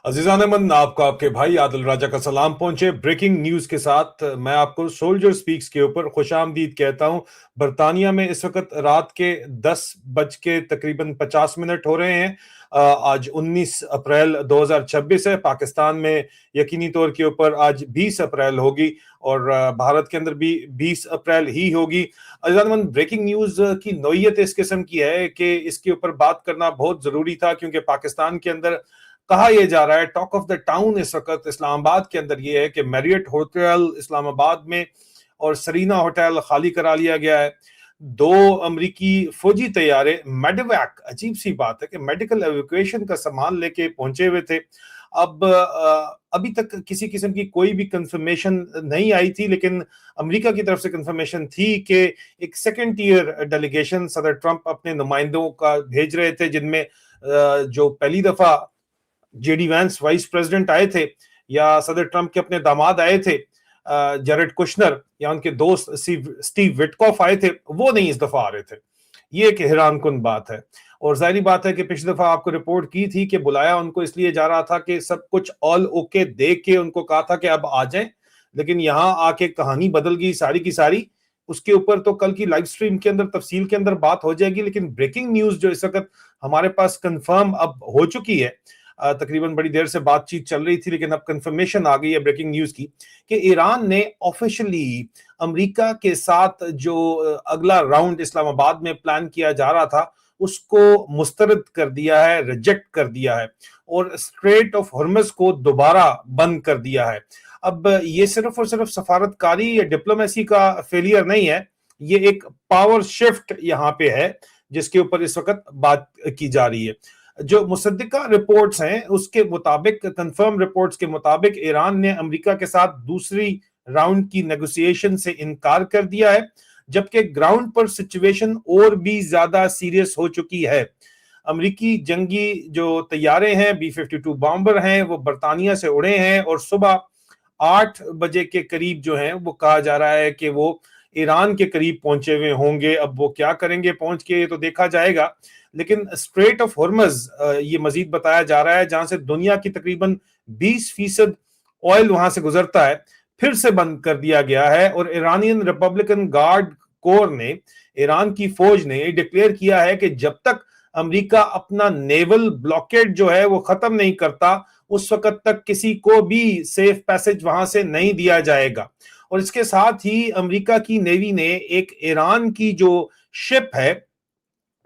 अजीजान मन आपको आपके भाई आदिल राजा का सलाम पहुंचे। ब्रेकिंग न्यूज के साथ मैं आपको सोल्जर स्पीक्स के ऊपर खुशामदीद कहता हूं। बरतानिया में इस वक्त रात के 10 बज के तकरीबन 50 मिनट हो रहे हैं। आज 19 अप्रैल 2026 है। पाकिस्तान में यकीनी तौर के ऊपर आज 20 अप्रैल होगी और भारत के अंदर भी 20 अप्रैल ही होगी। अजीजान मन, ब्रेकिंग न्यूज की नौयत इस किस्म की है कि इसके ऊपर बात करना बहुत जरूरी था, क्योंकि पाकिस्तान के अंदर कहा यह जा रहा है, टॉक ऑफ द टाउन इस वक्त इस्लामाबाद के अंदर यह है कि मैरियट होटल इस्लामाबाद में और सरीना होटल खाली करा लिया गया है। 2 अमरीकी फौजी तैयारे मेडवैक, अजीब सी बात है कि मेडिकल एवैक्यूएशन का सामान लेके पहुंचे हुए थे। अब अभी तक किसी किस्म की कोई भी कंफर्मेशन नहीं आई थी, लेकिन अमेरिका की तरफ से कंफर्मेशन थी कि एक सेकेंड टीयर डेलीगेशन सदर ट्रंप अपने नुमाइंदों का भेज रहे थे, जिनमें जो पहली दफा जेडी वैंस वाइस प्रेसिडेंट आए थे, या सदर ट्रंप के अपने दामाद आए थे जेरेड कुशनर, या उनके दोस्त स्टीव विटकॉफ आए थे, वो नहीं इस दफा आ रहे थे। ये एक हैरान कुन बात है। और जाहिर बात है कि पिछली दफा आपको रिपोर्ट की थी कि बुलाया उनको इसलिए जा रहा था कि सब कुछ ऑल ओके देख के उनको कहा था कि अब आ जाएं, लेकिन यहाँ आके कहानी बदल गई सारी की सारी। उसके ऊपर तो कल की लाइव स्ट्रीम के अंदर तफसील के अंदर बात हो जाएगी, लेकिन ब्रेकिंग न्यूज जो इस वक्त हमारे पास कंफर्म अब हो चुकी है, तकरीबन बड़ी देर से बातचीत चल रही थी लेकिन अब कंफर्मेशन आ गई है ब्रेकिंग न्यूज की, कि ईरान ने ऑफिशियली अमेरिका के साथ जो अगला राउंड इस्लामाबाद में प्लान किया जा रहा था उसको मुस्तरद कर दिया है, रिजेक्ट कर दिया है, और स्ट्रेट ऑफ हॉर्मज को दोबारा बंद कर दिया है। अब ये सिर्फ और सिर्फ सफारतकारी या डिप्लोमेसी का फेलियर नहीं है, ये एक पावर शिफ्ट यहाँ पे है जिसके ऊपर इस वक्त बात की जा रही है। जो मुसद्दिका रिपोर्ट्स हैं उसके मुताबिक, कंफर्म रिपोर्ट्स के मुताबिक, ईरान ने अमेरिका के साथ दूसरी राउंड की नेगोशिएशन से इनकार कर दिया है, जबकि ग्राउंड पर सिचुएशन और भी ज्यादा सीरियस हो चुकी है। अमेरिकी जंगी जो तैयारे हैं, B-52 बॉम्बर हैं, वो बरतानिया से उड़े हैं और सुबह 8 बजे के करीब जो है वो कहा जा रहा है कि वो ईरान के करीब पहुंचे हुए होंगे। अब वो क्या करेंगे पहुंच के, तो देखा जाएगा। लेकिन स्ट्रेट ऑफ हॉर्मज ये मजीद बताया जा रहा है, जहां से दुनिया की तकरीबन 20% ऑयल वहां से गुजरता है, फिर से बंद कर दिया गया है। और ईरानियन रिपब्लिकन गार्ड कोर ने, ईरान की फौज ने डिक्लेयर किया है कि जब तक अमेरिका अपना नेवल ब्लॉकेड जो है वो खत्म नहीं करता, उस वक्त तक किसी को भी सेफ पैसेज वहां से नहीं दिया जाएगा। और इसके साथ ही अमेरिका की नेवी ने एक ईरान की जो शिप है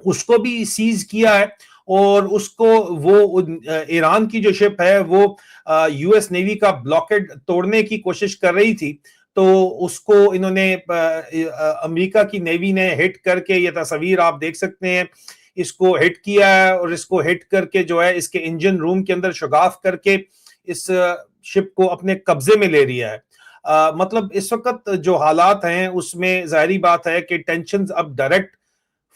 उसको भी सीज किया है, और उसको वो ईरान की जो शिप है वो यूएस नेवी का ब्लॉकेड तोड़ने की कोशिश कर रही थी, तो उसको इन्होंने अमेरिका की नेवी ने हिट करके, ये तस्वीर आप देख सकते हैं, इसको हिट किया है, और इसको हिट करके जो है इसके इंजन रूम के अंदर शगाफ करके इस शिप को अपने कब्जे में ले लिया है। मतलब इस वक्त जो हालात हैं उसमें जाहिर बात है कि टेंशन्स अब डायरेक्ट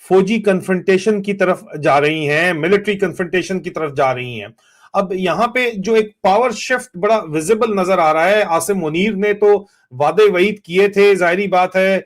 फौजी कन्फ्रंटेशन की तरफ जा रही हैं, मिलिट्री कन्फ्रंटेशन की तरफ जा रही हैं। अब यहाँ पे जो एक पावर शिफ्ट बड़ा विजिबल नजर आ रहा है, आसिम मुनीर ने तो वादे वईद किए थे, जाहिर बात है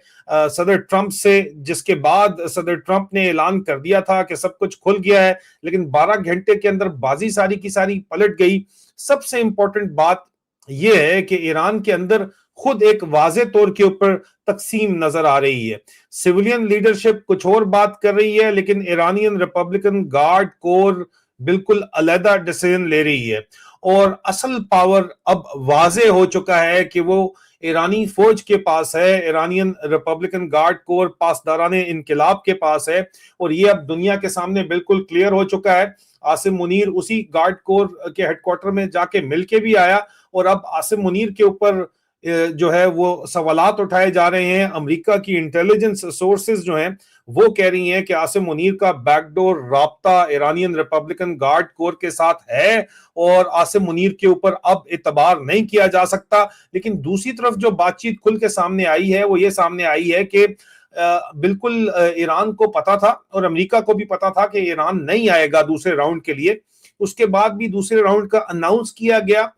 सदर ट्रंप से, जिसके बाद सदर ट्रंप ने ऐलान कर दिया था कि सब कुछ खुल गया है, लेकिन 12 घंटे के अंदर बाजी सारी की सारी पलट गई। सबसे इंपॉर्टेंट बात यह है कि ईरान के अंदर खुद एक वाजे तौर के ऊपर तकसीम नजर आ रही है। सिविलियन लीडरशिप कुछ और बात कर रही है, लेकिन ईरानियन रिपब्लिकन गार्ड कोर बिल्कुल अलग डिसीजन ले रही है। और असल पावर अब वाजे हो चुका है कि वो ईरानी फौज के पास है, ईरानियन रिपब्लिकन गार्ड कोर पासदाराने इनकलाब के पास है, और ये अब दुनिया के सामने बिल्कुल क्लियर हो चुका है। आसिम मुनीर उसी गार्ड कोर के हेडक्वार्टर में जाके मिलके भी आया, और अब आसिम मुनीर के ऊपर जो है वो सवालात उठाए जा रहे हैं। अमेरिका की इंटेलिजेंस सोर्सेज जो हैं वो कह रही हैं कि आसिम मुनीर का बैकडोर राब्ता ईरानियन रिपब्लिकन गार्ड कोर के साथ है, और आसिम मुनीर के ऊपर अब एतबार नहीं किया जा सकता। लेकिन दूसरी तरफ जो बातचीत खुल के सामने आई है वो ये सामने आई है कि बिल्कुल ईरान को पता था और अमेरिका को भी पता था कि ईरान नहीं आएगा दूसरे राउंड के लिए। उसके बाद भी दूसरे राउंड का अनाउंस किया गया,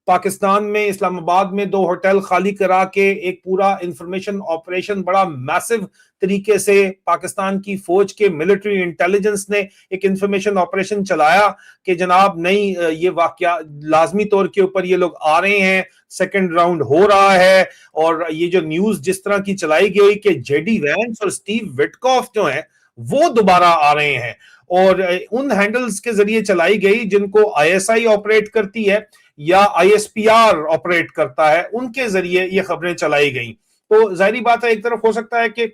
پاکستان میں اسلام آباد میں 2 ہوٹل خالی کرا کے ایک پورا انفارمیشن آپریشن بڑا میسو طریقے سے پاکستان کی فوج کے ملٹری انٹیلیجنس نے ایک انفارمیشن آپریشن چلایا کہ جناب نہیں یہ واقعہ لازمی طور کے اوپر یہ لوگ آ رہے ہیں, سیکنڈ راؤنڈ ہو رہا ہے. اور یہ جو نیوز جس طرح کی چلائی گئی کہ جے ڈی وینس اور سٹیو وٹکاف جو ہیں وہ دوبارہ آ رہے ہیں, اور ان ہینڈلز کے ذریعے چلائی گئی جن کو آئی ایس آئی آپریٹ کرتی ہے یا I S P R operate کرتا ہے, ان کے ذریعے یہ خبریں چلائی گئیں. تو ظاہری بات ہے ایک طرف ہو سکتا ہے کہ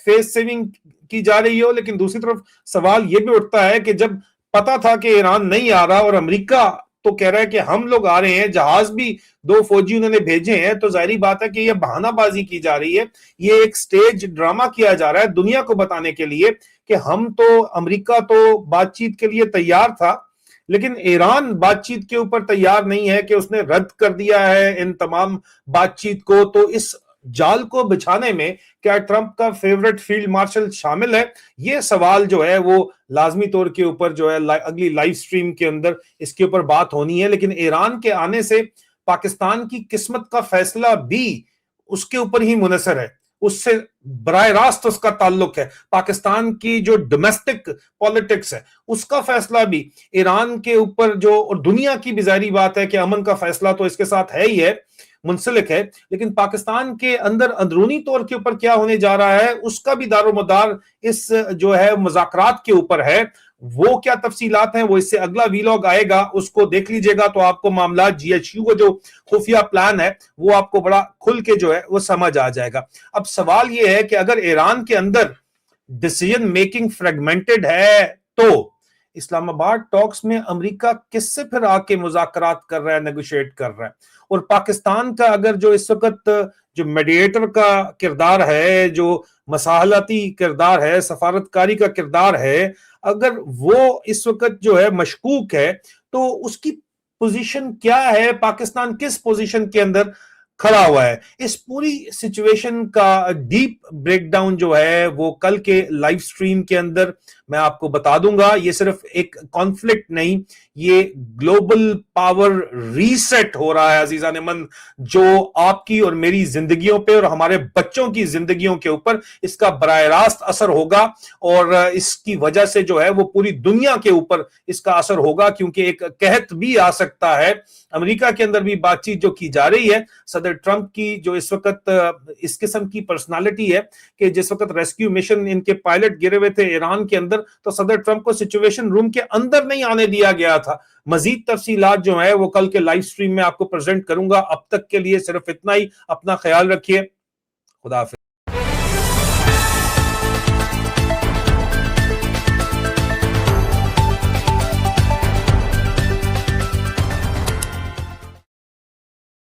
فیس سیونگ کی جا رہی ہو, لیکن دوسری طرف سوال یہ بھی اٹھتا ہے کہ جب پتا تھا کہ ایران نہیں آ رہا اور امریکہ تو کہہ رہا ہے کہ ہم لوگ آ رہے ہیں, جہاز بھی 2 فوجی انہوں نے بھیجے ہیں, تو ظاہری بات ہے کہ یہ بہانہ بازی کی جا رہی ہے, یہ ایک سٹیج ڈرامہ کیا جا رہا ہے دنیا کو بتانے کے لیے کہ ہم تو, امریکہ تو بات چیت کے لیے تیار تھا, لیکن ایران بات چیت کے اوپر تیار نہیں ہے کہ اس نے رد کر دیا ہے ان تمام بات چیت کو. تو اس جال کو بچھانے میں کیا ٹرمپ کا فیورٹ فیلڈ مارشل شامل ہے؟ یہ سوال جو ہے وہ لازمی طور کے اوپر جو ہے اگلی لائیو سٹریم کے اندر اس کے اوپر بات ہونی ہے. لیکن ایران کے آنے سے پاکستان کی قسمت کا فیصلہ بھی اس کے اوپر ہی منحصر ہے, اس سے براہ راست اس کا تعلق ہے. پاکستان کی جو ڈومیسٹک پالیٹکس ہے اس کا فیصلہ بھی ایران کے اوپر جو, اور دنیا کی بھی ظاہری بات ہے کہ امن کا فیصلہ تو اس کے ساتھ ہے ہی ہے, منسلک ہے, لیکن پاکستان کے اندر اندرونی طور کے اوپر کیا ہونے جا رہا ہے اس کا بھی دار و مدار اس جو ہے مذاکرات کے اوپر ہے. وہ کیا تفصیلات ہیں وہ اس سے اگلا ویلاگ آئے گا, اس کو دیکھ لیجئے گا تو آپ کو معاملات جی ایچ یو کا جو خفیہ پلان ہے وہ آپ کو بڑا کھل کے جو ہے وہ سمجھ آ جائے گا. اب سوال یہ ہے کہ اگر ایران کے اندر ڈیسیژن میکنگ فریگمنٹڈ ہے تو اسلام آباد ٹاکس میں امریکہ کس سے پھر آ کے مذاکرات کر رہا ہے, نیگوشیٹ کر رہا ہے, اور پاکستان کا اگر جو اس وقت جو میڈیٹر کا کردار ہے, جو مصالحتی کردار ہے, سفارتکاری کا کردار ہے, اگر وہ اس وقت جو ہے مشکوک ہے تو اس کی پوزیشن کیا ہے, پاکستان کس پوزیشن کے اندر کھڑا ہوا ہے. اس پوری سچویشن کا ڈیپ بریک ڈاؤن جو ہے وہ کل کے لائیو سٹریم کے اندر میں آپ کو بتا دوں گا. یہ صرف ایک کانفلکٹ نہیں, یہ گلوبل پاور ریسیٹ ہو رہا ہے عزیزان من, جو آپ کی اور میری زندگیوں پہ اور ہمارے بچوں کی زندگیوں کے اوپر اس کا براہ راست اثر ہوگا, اور اس کی وجہ سے جو ہے وہ پوری دنیا کے اوپر اس کا اثر ہوگا, کیونکہ ایک قحط بھی آ سکتا ہے. امریکہ کے اندر بھی بات چیت جو کی جا رہی ہے, صدر ٹرمپ کی جو اس وقت اس قسم کی پرسنالٹی ہے کہ جس وقت ریسکیو مشن ان کے پائلٹ گرے ہوئے تھے ایران کے اندر, تو صدر ٹرمپ کو سچویشن روم کے اندر نہیں آنے دیا گیا تھا. مزید تفصیلات جو ہیں وہ کل کے لائیو سٹریم میں آپ کو پریزنٹ کروں گا. اب تک کے لیے صرف اتنا ہی, اپنا خیال رکھیے, خدا حافظ.